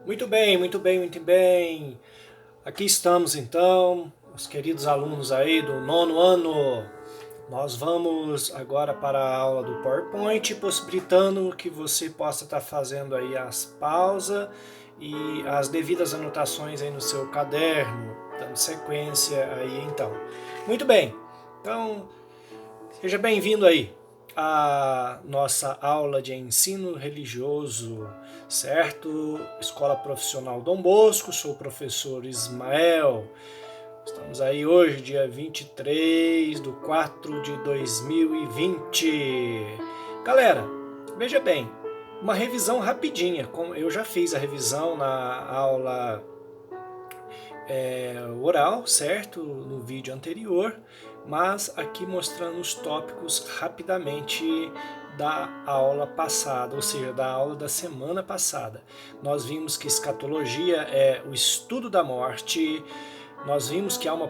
Muito bem, muito bem, muito bem. Aqui estamos então, os queridos alunos aí do nono ano. Nós vamos agora para a aula do PowerPoint, possibilitando que você possa estar fazendo aí as pausas e as devidas anotações aí no seu caderno, dando sequência aí então. Muito bem, então seja bem-vindo aí à nossa aula de ensino religioso, certo? Escola Profissional Dom Bosco, sou o professor Ismael. Estamos aí hoje, dia 23 de 4 de 2020. Galera, veja bem, uma revisão rapidinha. Como eu já fiz a revisão na aula oral, certo? No vídeo anterior, mas aqui mostrando os tópicos rapidamente da aula passada, ou seja, da aula da semana passada. Nós vimos que escatologia é o estudo da morte, nós vimos que há uma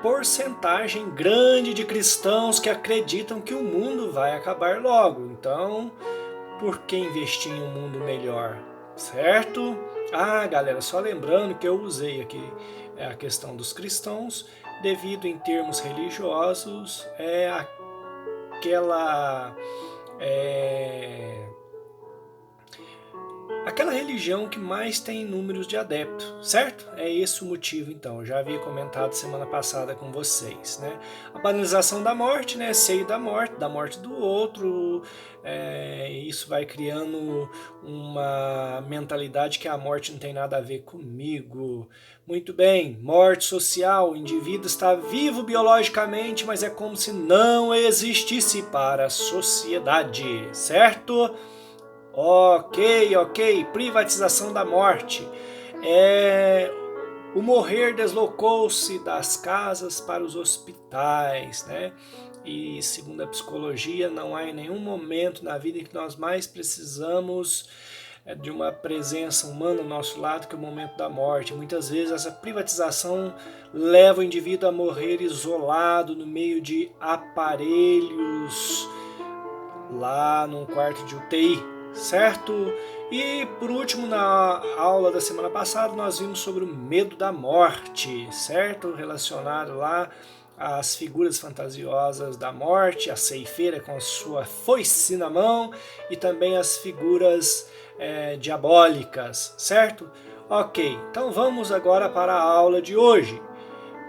porcentagem grande de cristãos que acreditam que o mundo vai acabar logo. Então, por que investir em um mundo melhor? Certo? Ah, galera, só lembrando que eu usei aqui a questão dos cristãos, devido em termos religiosos, aquela é, aquela religião que mais tem números de adeptos, certo? É esse o motivo, então. Eu já havia comentado semana passada com vocês, né? A banalização da morte, né? Seio da morte do outro. Isso vai criando uma mentalidade que a morte não tem nada a ver comigo. Muito bem, morte social. O indivíduo está vivo biologicamente, mas é como se não existisse para a sociedade, certo? Ok. Privatização da morte. O morrer deslocou-se das casas para os hospitais, né? E segundo a psicologia, não há em nenhum momento na vida em que nós mais precisamos de uma presença humana ao nosso lado que o momento da morte. Muitas vezes essa privatização leva o indivíduo a morrer isolado no meio de aparelhos lá num quarto de UTI, certo? E por último, na aula da semana passada, nós vimos sobre o medo da morte, certo? Relacionado lá às figuras fantasiosas da morte, a ceifeira com a sua foice na mão e também as figuras diabólicas, certo? Ok, então vamos agora para a aula de hoje.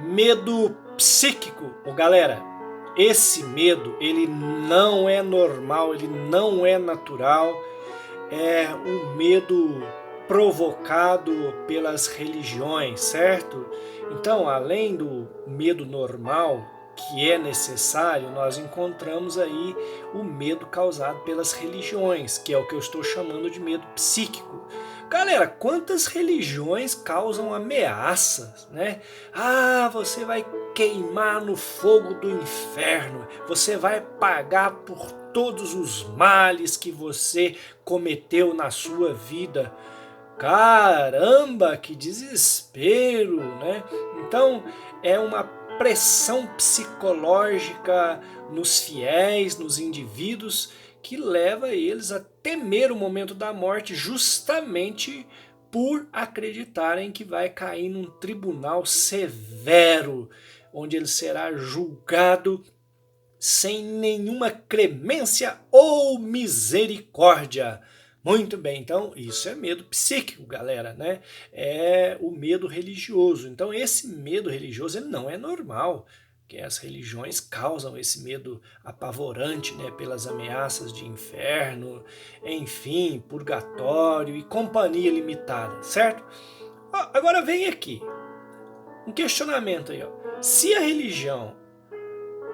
Medo psíquico. Galera, esse medo, ele não é normal, ele não é natural, é um medo provocado pelas religiões, certo? Então, além do medo normal, que é necessário, nós encontramos aí o medo causado pelas religiões, que é o que eu estou chamando de medo psíquico. Galera, quantas religiões causam ameaças, né? Ah, você vai queimar no fogo do inferno, você vai pagar por todos os males que você cometeu na sua vida. Caramba, que desespero, né? Então, é uma pressão psicológica nos fiéis, nos indivíduos, que leva eles a temer o momento da morte justamente por acreditarem que vai cair num tribunal severo, onde ele será julgado sem nenhuma clemência ou misericórdia. Muito bem, então isso é medo psíquico, galera, né? É o medo religioso. Então esse medo religioso ele não é normal, que as religiões causam esse medo apavorante, né? Pelas ameaças de inferno, enfim, purgatório e companhia limitada, certo? Agora vem aqui um questionamento aí, ó. Se a religião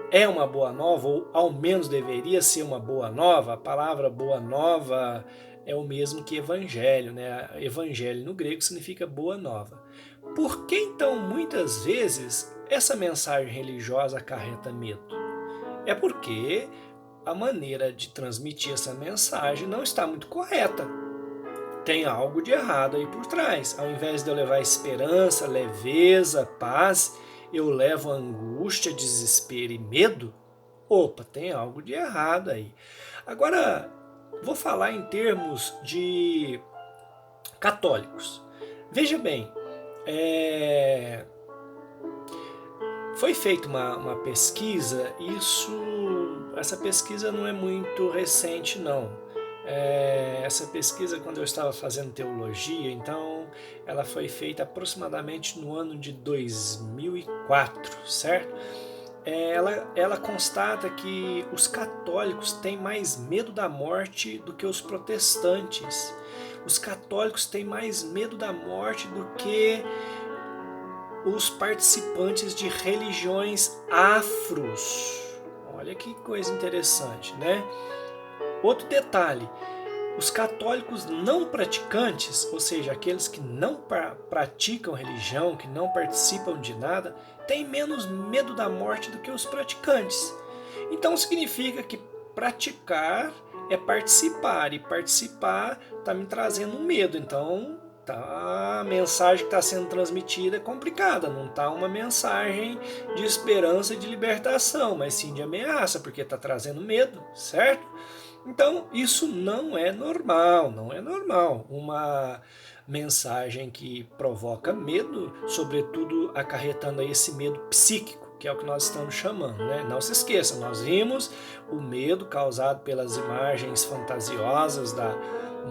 é uma boa nova, ou ao menos deveria ser uma boa nova, a palavra boa nova é o mesmo que evangelho, né? Evangelho no grego significa boa nova. Por que então muitas vezes essa mensagem religiosa acarreta medo? É porque a maneira de transmitir essa mensagem não está muito correta. Tem algo de errado aí por trás. Ao invés de eu levar esperança, leveza, paz, eu levo angústia, desespero e medo. Opa, tem algo de errado aí. Agora, vou falar em termos de Católicos. Veja bem, foi feita uma pesquisa, essa pesquisa não é muito recente não. Essa pesquisa, quando eu estava fazendo teologia, então ela foi feita aproximadamente no ano de 2004, certo? Ela constata que os católicos têm mais medo da morte do que os protestantes. Os católicos têm mais medo da morte do que os participantes de religiões afros. Olha que coisa interessante, né? Outro detalhe, os católicos não praticantes, ou seja, aqueles que não praticam religião, que não participam de nada, têm menos medo da morte do que os praticantes. Então significa que praticar é participar, e participar está me trazendo medo. Então a mensagem que está sendo transmitida é complicada, não está uma mensagem de esperança e de libertação, mas sim de ameaça, porque está trazendo medo, certo? Então, isso não é normal, não é normal. Uma mensagem que provoca medo, sobretudo acarretando esse medo psíquico, que é o que nós estamos chamando, né? Não se esqueça, nós vimos o medo causado pelas imagens fantasiosas da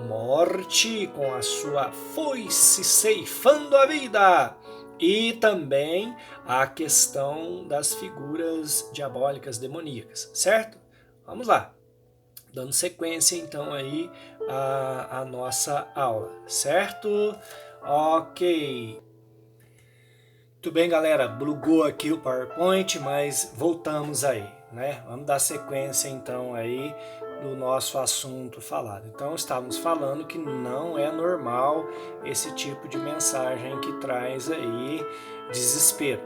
morte com a sua foice ceifando a vida. E também a questão das figuras diabólicas demoníacas, certo? Vamos lá. Dando sequência então aí a nossa aula, certo? Ok. Muito bem, galera, bugou aqui o PowerPoint, mas voltamos aí, né? Vamos dar sequência então aí do nosso assunto falado. Então estávamos falando que não é normal esse tipo de mensagem que traz aí desespero.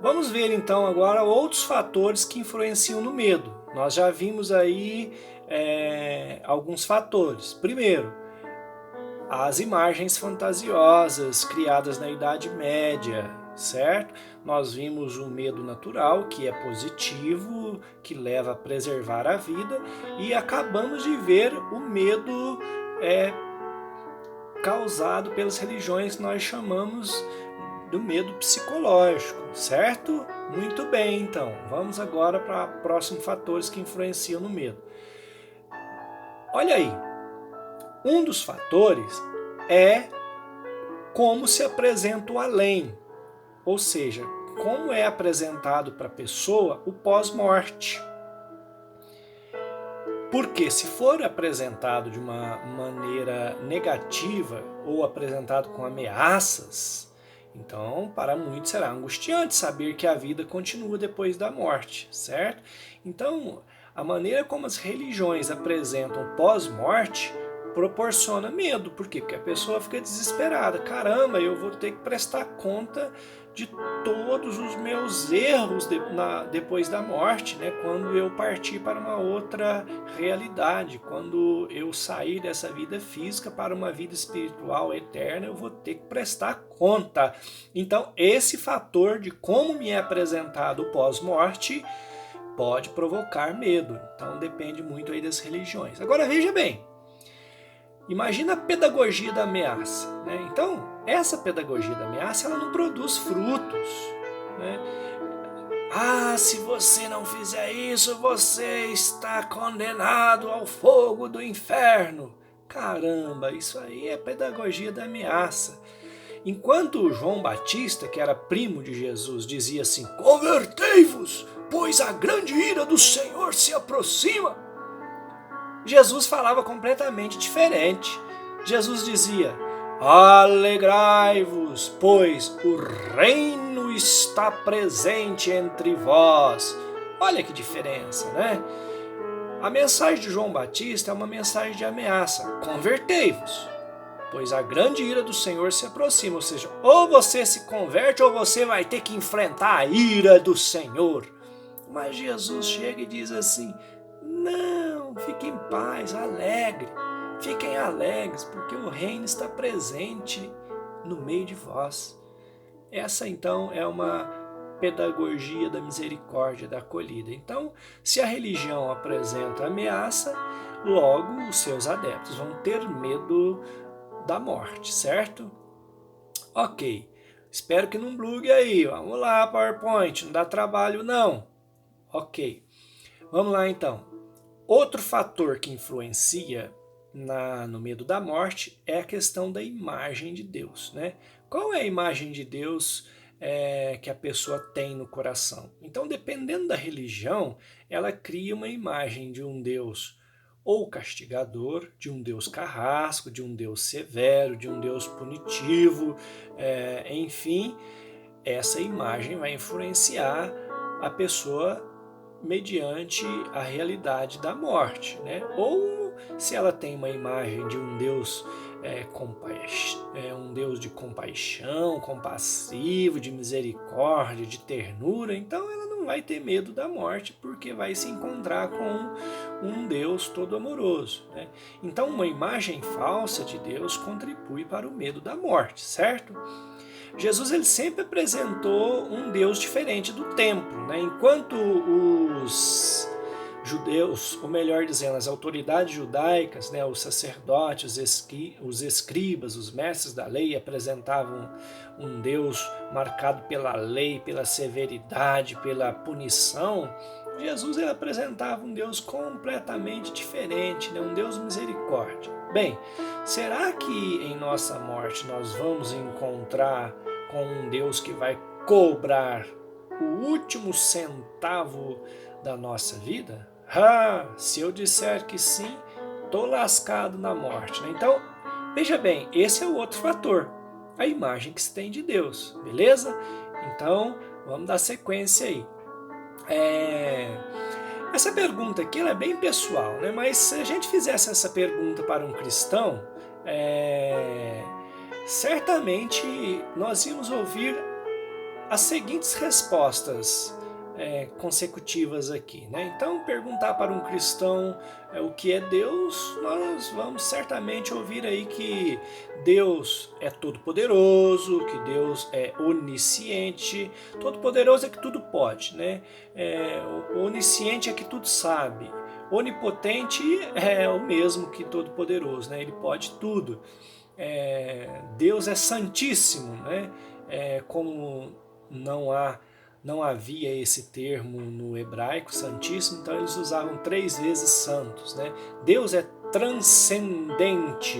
Vamos ver então agora outros fatores que influenciam no medo. Nós já vimos aí alguns fatores. Primeiro, as imagens fantasiosas criadas na Idade Média, certo? Nós vimos o medo natural, que é positivo, que leva a preservar a vida, e acabamos de ver o medo causado pelas religiões que nós chamamos do medo psicológico, certo? Muito bem, então. Vamos agora para próximos fatores que influenciam no medo. Olha aí, um dos fatores é como se apresenta o além, ou seja, como é apresentado para a pessoa o pós-morte. Porque se for apresentado de uma maneira negativa ou apresentado com ameaças, então para muitos será angustiante saber que a vida continua depois da morte, certo? Então, a maneira como as religiões apresentam pós-morte proporciona medo. Por quê? Porque a pessoa fica desesperada. Caramba, eu vou ter que prestar conta de todos os meus erros depois da morte, né? Quando eu partir para uma outra realidade, quando eu sair dessa vida física para uma vida espiritual eterna, eu vou ter que prestar conta. Então, esse fator de como me é apresentado o pós-morte pode provocar medo. Então, depende muito aí das religiões. Agora, veja bem, imagina a pedagogia da ameaça, né? Então, essa pedagogia da ameaça, ela não produz frutos, né? Ah, se você não fizer isso, você está condenado ao fogo do inferno. Caramba, isso aí é pedagogia da ameaça. Enquanto João Batista, que era primo de Jesus, dizia assim: convertei-vos, pois a grande ira do Senhor se aproxima, Jesus falava completamente diferente. Jesus dizia: alegrai-vos, pois o reino está presente entre vós. Olha que diferença, né? A mensagem de João Batista é uma mensagem de ameaça. Convertei-vos, pois a grande ira do Senhor se aproxima. Ou seja, ou você se converte ou você vai ter que enfrentar a ira do Senhor. Mas Jesus chega e diz assim: não, fiquem em paz, alegre. Fiquem alegres, porque o reino está presente no meio de vós. Essa, então, é uma pedagogia da misericórdia, da acolhida. Então, se a religião apresenta ameaça, logo os seus adeptos vão ter medo da morte, certo? Ok, espero que não bugue aí, vamos lá, PowerPoint, não dá trabalho não. Ok, vamos lá então. Outro fator que influencia no medo da morte é a questão da imagem de Deus, né? Qual é a imagem de Deus que a pessoa tem no coração? Então, dependendo da religião, ela cria uma imagem de um Deus ou castigador, de um Deus carrasco, de um Deus severo, de um Deus punitivo, enfim, essa imagem vai influenciar a pessoa mediante a realidade da morte, né? Ou se ela tem uma imagem de um Deus um Deus de compaixão, compassivo, de misericórdia, de ternura, então ela não vai ter medo da morte porque vai se encontrar com um Deus todo amoroso, né? Então uma imagem falsa de Deus contribui para o medo da morte, certo? Jesus ele sempre apresentou um Deus diferente do templo, né? Enquanto os judeus, ou melhor dizendo, as autoridades judaicas, né, os sacerdotes, os escribas, os mestres da lei apresentavam um Deus marcado pela lei, pela severidade, pela punição, Jesus ele apresentava um Deus completamente diferente, né, um Deus misericórdia. Bem, será que em nossa morte nós vamos encontrar com um Deus que vai cobrar o último centavo da nossa vida? Se eu disser que sim, estou lascado na morte, né? Então, veja bem, esse é o outro fator, a imagem que se tem de Deus, beleza? Então, vamos dar sequência aí. Essa pergunta aqui ela é bem pessoal, né? Mas se a gente fizesse essa pergunta para um cristão, certamente nós íamos ouvir as seguintes respostas consecutivas aqui, né? Então, perguntar para um cristão o que é Deus, nós vamos certamente ouvir aí que Deus é todo-poderoso, que Deus é onisciente. Todo-poderoso é que tudo pode, né? Onisciente é que tudo sabe. Onipotente é o mesmo que todo-poderoso, né? Ele pode tudo. Deus é santíssimo, né? Como não havia esse termo no hebraico, santíssimo, então eles usavam 3 vezes santos, né? Deus é transcendente,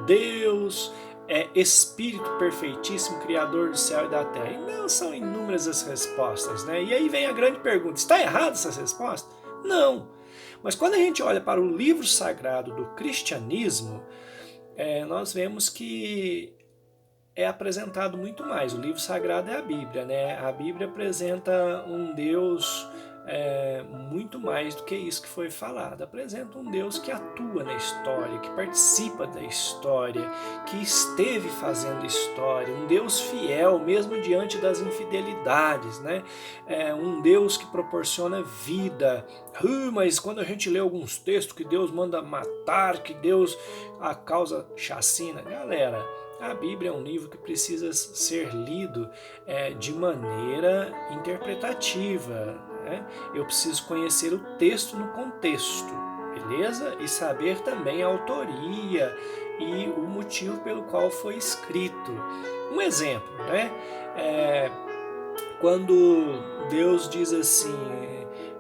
Deus é Espírito perfeitíssimo, Criador do céu e da terra. E não são inúmeras as respostas, né? E aí vem a grande pergunta, está errada essa resposta? Não. Mas quando a gente olha para o livro sagrado do cristianismo, nós vemos que é apresentado muito mais. O livro sagrado é a Bíblia, né? A Bíblia apresenta um Deus muito mais do que isso que foi falado. Apresenta um Deus que atua na história, que participa da história, que esteve fazendo história, um Deus fiel mesmo diante das infidelidades, né? Um Deus que proporciona vida. Mas quando a gente lê alguns textos que Deus manda matar, que Deus causa chacina, galera, a Bíblia é um livro que precisa ser lido de maneira interpretativa, né? Eu preciso conhecer o texto no contexto, beleza? E saber também a autoria e o motivo pelo qual foi escrito. Um exemplo, né? Quando Deus diz assim,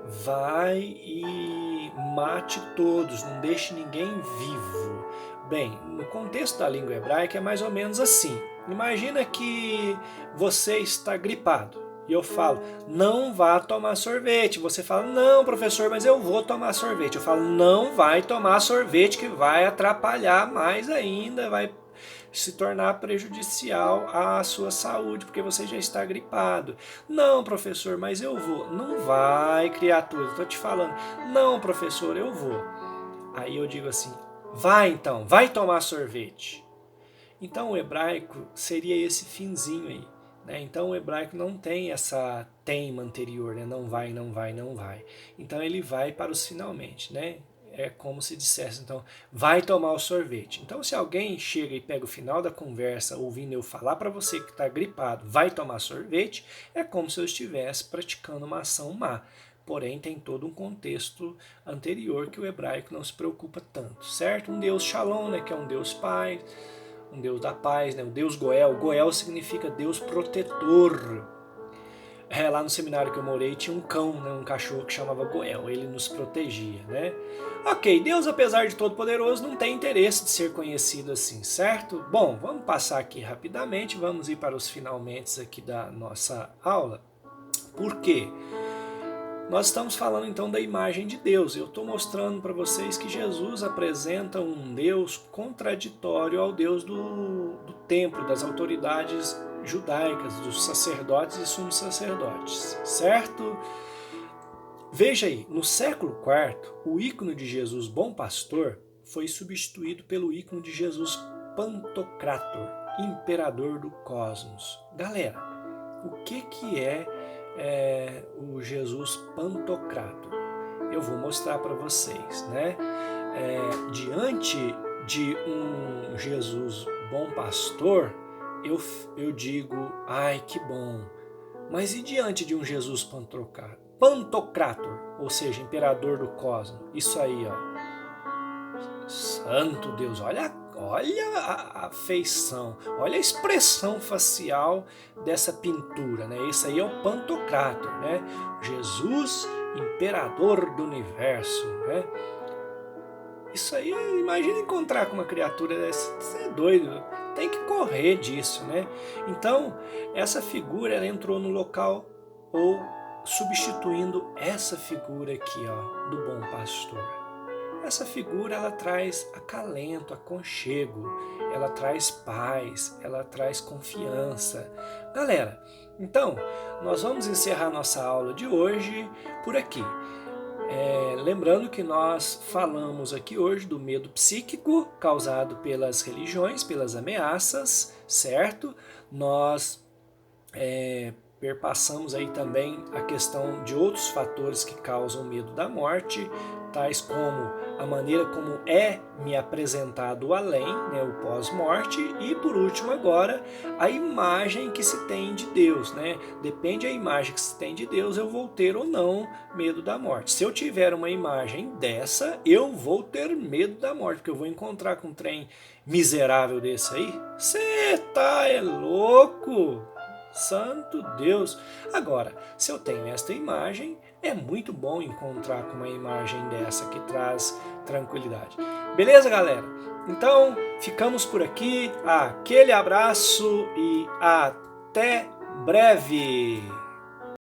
vai e mate todos, não deixe ninguém vivo. Bem, no contexto da língua hebraica é mais ou menos assim. Imagina que você está gripado e eu falo, não vá tomar sorvete. Você fala, não, professor, mas eu vou tomar sorvete. Eu falo, não vai tomar sorvete que vai atrapalhar mais ainda, vai se tornar prejudicial à sua saúde, porque você já está gripado. Não, professor, mas eu vou. Não vai, criatura, estou te falando. Não, professor, eu vou. Aí eu digo assim, vai então, vai tomar sorvete. Então o hebraico seria esse finzinho aí, né? Então o hebraico não tem essa teima anterior, né? Não vai, não vai, não vai. Então ele vai para os finalmente, né? É como se dissesse, então, vai tomar o sorvete. Então, se alguém chega e pega o final da conversa ouvindo eu falar para você que está gripado, vai tomar sorvete, é como se eu estivesse praticando uma ação má. Porém, tem todo um contexto anterior que o hebraico não se preocupa tanto, certo? Um Deus Shalom, né, que é um Deus Pai, um Deus da paz, né? O Deus Goel. Goel significa Deus protetor. Lá no seminário que eu morei tinha um cão, né? Um cachorro que chamava Goel. Ele nos protegia, né? Ok, Deus, apesar de todo poderoso, não tem interesse de ser conhecido assim, certo? Bom, vamos passar aqui rapidamente, vamos ir para os finalmente aqui da nossa aula. Por quê? Nós estamos falando então da imagem de Deus. Eu estou mostrando para vocês que Jesus apresenta um Deus contraditório ao Deus do templo, das autoridades judaicas, dos sacerdotes e sumos sacerdotes, certo? Veja aí, no século IV, o ícone de Jesus Bom Pastor foi substituído pelo ícone de Jesus Pantocrator, imperador do cosmos. Galera, o que é o Jesus Pantocrator? Eu vou mostrar para vocês, né? Diante de um Jesus Bom Pastor, eu digo, ai que bom. Mas e diante de um Jesus Pantocrator, ou seja, imperador do cosmos? Isso aí, ó. Santo Deus, olha a feição, olha a expressão facial dessa pintura, né? Esse aí é o Pantocrator, né? Jesus, imperador do universo, né? Isso aí, imagina encontrar com uma criatura dessa, você é doido, tem que correr disso, né? Então, essa figura, ela entrou no local ou substituindo essa figura aqui, ó, do bom pastor. Essa figura, ela traz acalento, aconchego, ela traz paz, ela traz confiança. Galera, então, nós vamos encerrar nossa aula de hoje por aqui. Lembrando que nós falamos aqui hoje do medo psíquico causado pelas religiões, pelas ameaças, certo? Nós perpassamos aí também a questão de outros fatores que causam medo da morte, tais como a maneira como é me apresentado o além, né, o pós-morte, e por último agora a imagem que se tem de Deus, né? Depende da imagem que se tem de Deus, eu vou ter ou não medo da morte. Se eu tiver uma imagem dessa, eu vou ter medo da morte, porque eu vou encontrar com um trem miserável desse aí. Você tá louco? Santo Deus! Agora, se eu tenho esta imagem, é muito bom encontrar com uma imagem dessa que traz tranquilidade. Beleza, galera? Então, ficamos por aqui. Aquele abraço e até breve!